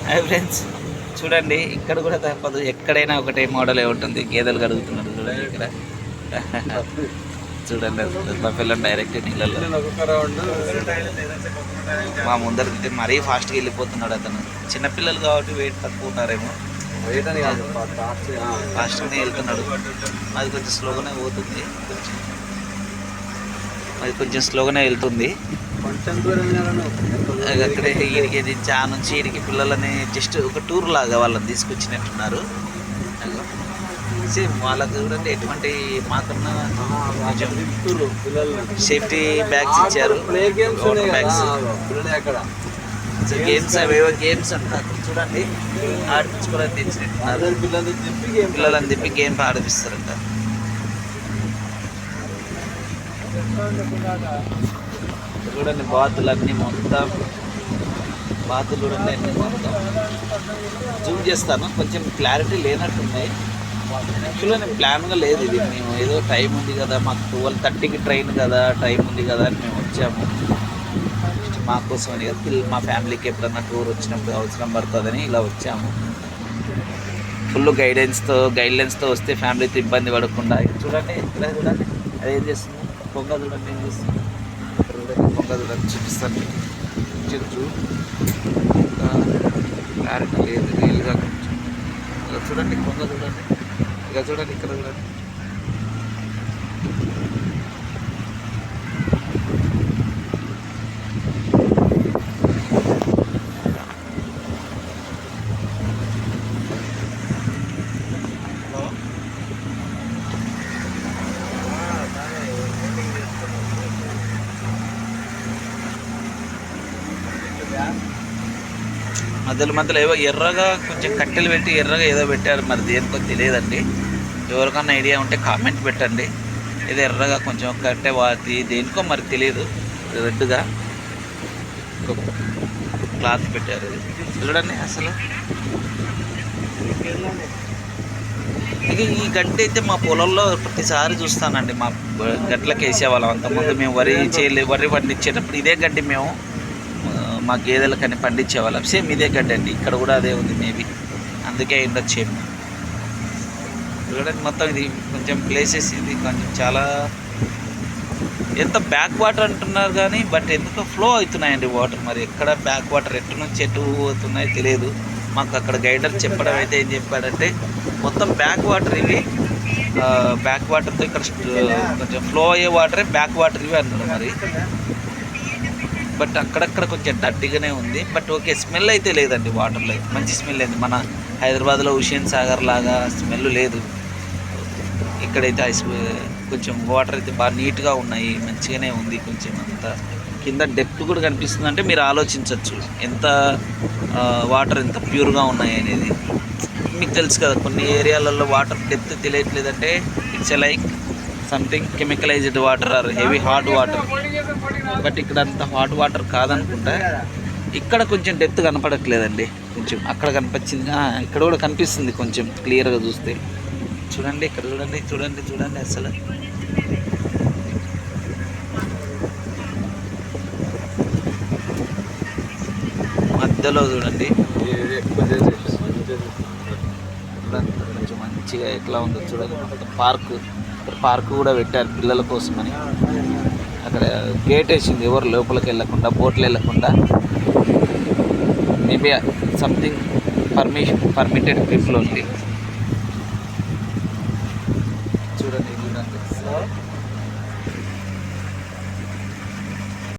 Hi friends, చూడండి ఇక్కడ కూడా తప్పదు, ఎక్కడైనా ఒకటే మోడలే ఉంటుంది. గేదెలు కడుగుతున్నాడు చూడండి ఇక్కడ. చూడండి మా పిల్లలు డైరెక్ట్ నీళ్ళలో మా ముందర మరీ ఫాస్ట్గా వెళ్ళిపోతున్నాడు అతను. చిన్నపిల్లలు కాబట్టి వెయిట్ తక్కువ ఉన్నారేమో, ఫాస్ట్గానే వెళ్తున్నాడు. అది కొంచెం స్లోగానే పోతుంది, అది కొంచెం స్లోగానే వెళ్తుంది. అక్కడే ఈడికి చా నుంచి ఈడికి పిల్లలని జస్ట్ ఒక టూర్ లాగా వాళ్ళని తీసుకొచ్చినట్టున్నారు. సేమ్ వాళ్ళకి చూడండి ఎటువంటి మాకన్నా కొంచెం సేఫ్టీ బ్యాగ్స్ ఇచ్చారు, వాటర్ బ్యాగ్స్. గేమ్స్ అవేవో గేమ్స్ అంటారు చూడండి, ఆడిపించుకోవడానికి తెచ్చినట్టున్నారు. పిల్లలని తిప్పి గేమ్ ఆడిపిస్తారంట. చూడండి బాతులు అన్నీ మొత్తం, బాతులు చూడండి అన్నీ మొత్తం. జూమ్ చేస్తాను, కొంచెం క్లారిటీ లేనట్టుంది. యాక్చువల్గా నేను ప్లాన్గా లేదు ఇది, మేము ఏదో టైం ఉంది కదా, మాకు 12:30కి ట్రైన్ కదా, టైం ఉంది కదా అని మేము వచ్చాము. మా కోసం అని కదా, మా ఫ్యామిలీకి ఎప్పుడన్నా టూర్ వచ్చినప్పుడు అవసరం పడుతుందని ఇలా వచ్చాము. ఫుల్ గైడ్లైన్స్తో వస్తే ఫ్యామిలీతో ఇబ్బంది పడకుండా. చూడండి ఇక్కడ చూడండి అదేం చేస్తుంది, పొంగ చూడండి ఏం చేస్తుంది. పొంగ చూడండి చూపిస్తాను, క్లారిటీ లేదు రియల్గా. ఇలా చూడండి పొంగ చూడండి, ఇక చూడండి ఇక్కడ చూడండి. మధ్యలో ఏవో ఎర్రగా కొంచెం కట్టెలు పెట్టి ఎర్రగా ఏదో పెట్టారు, మరి దేనికో తెలియదండి. ఎవరికన్నా ఐడియా ఉంటే కామెంట్ పెట్టండి. ఏదో ఎర్రగా కొంచెం కట్టె వాతి దేనికో మరి తెలియదు, రెడ్గా క్లాత్ పెట్టారు. చూడండి అసలు ఇక ఈ గడ్డి అయితే మా పొలంలో ప్రతిసారి చూస్తానండి. మా గట్లకి వేసేవాళ్ళం అంతకుముందు. మేము వరి పండించేటప్పుడు ఇదే గడ్డి మేము మా గేదెలకని పండించేవాళ్ళం. సేమ్ ఇదే గడ్డి అండి, ఇక్కడ కూడా అదే ఉంది. మేబీ అందుకే ఉండొచ్చేమో. చూడండి మొత్తం ఇది కొంచెం ప్లేసెస్, ఇది కొంచెం చాలా ఎంత బ్యాక్ వాటర్ అంటున్నారు కానీ బట్ ఎందుకో ఫ్లో అవుతున్నాయండి వాటర్. మరి ఎక్కడ బ్యాక్ వాటర్ ఎటు నుంచి ఎటు అవుతున్నాయో తెలియదు. మాకు అక్కడ గైడర్ చెప్పడం అయితే ఏం చెప్పాడంటే మొత్తం బ్యాక్ వాటర్ ఇవి, బ్యాక్ వాటర్తో ఇక్కడ కొంచెం ఫ్లో అయ్యే వాటరే బ్యాక్ వాటర్ ఇవి అన్నారు. మరి బట్ అక్కడక్కడ కొంచెం డర్టీగానే ఉంది. బట్ ఓకే, స్మెల్ అయితే లేదండి, వాటర్లో అయితే మంచి స్మెల్ అయింది. మన హైదరాబాద్లో హుస్సేన్ సాగర్ లాగా స్మెల్ లేదు. ఇక్కడైతే కొంచెం వాటర్ అయితే బాగా నీట్గా ఉన్నాయి, మంచిగానే ఉంది. కొంచెం అంత కింద డెప్త్ కూడా కనిపిస్తుంది. అంటే మీరు ఆలోచించవచ్చు ఎంత వాటర్ ఎంత ప్యూర్గా ఉన్నాయి అనేది. మీకు తెలుసు కదా, కొన్ని ఏరియాలలో వాటర్ డెప్త్ తెలియట్లేదంటే it's like something chemicalized water or heavy hot water. But ఇక్కడ అంత హాట్ వాటర్ కాదనుకుంటా. ఇక్కడ కొంచెం డెప్త్ కనపడట్లేదండి, కొంచెం అక్కడ కనిపించింది, ఇక్కడ కూడా కనిపిస్తుంది కొంచెం క్లియర్గా చూస్తే. చూడండి ఇక్కడ చూడండి చూడండి చూడండి అసలు మధ్యలో చూడండి కొంచెం మంచిగా ఎట్లా ఉందో చూడండి. పార్క్ కూడా పెట్టారు పిల్లల కోసమని. అక్కడ గేట్ వేసింది, ఎవరు లోపలికి వెళ్ళకుండా, బోట్లు వెళ్ళకుండా. Maybe something permitted people only. చూడండి చూడండి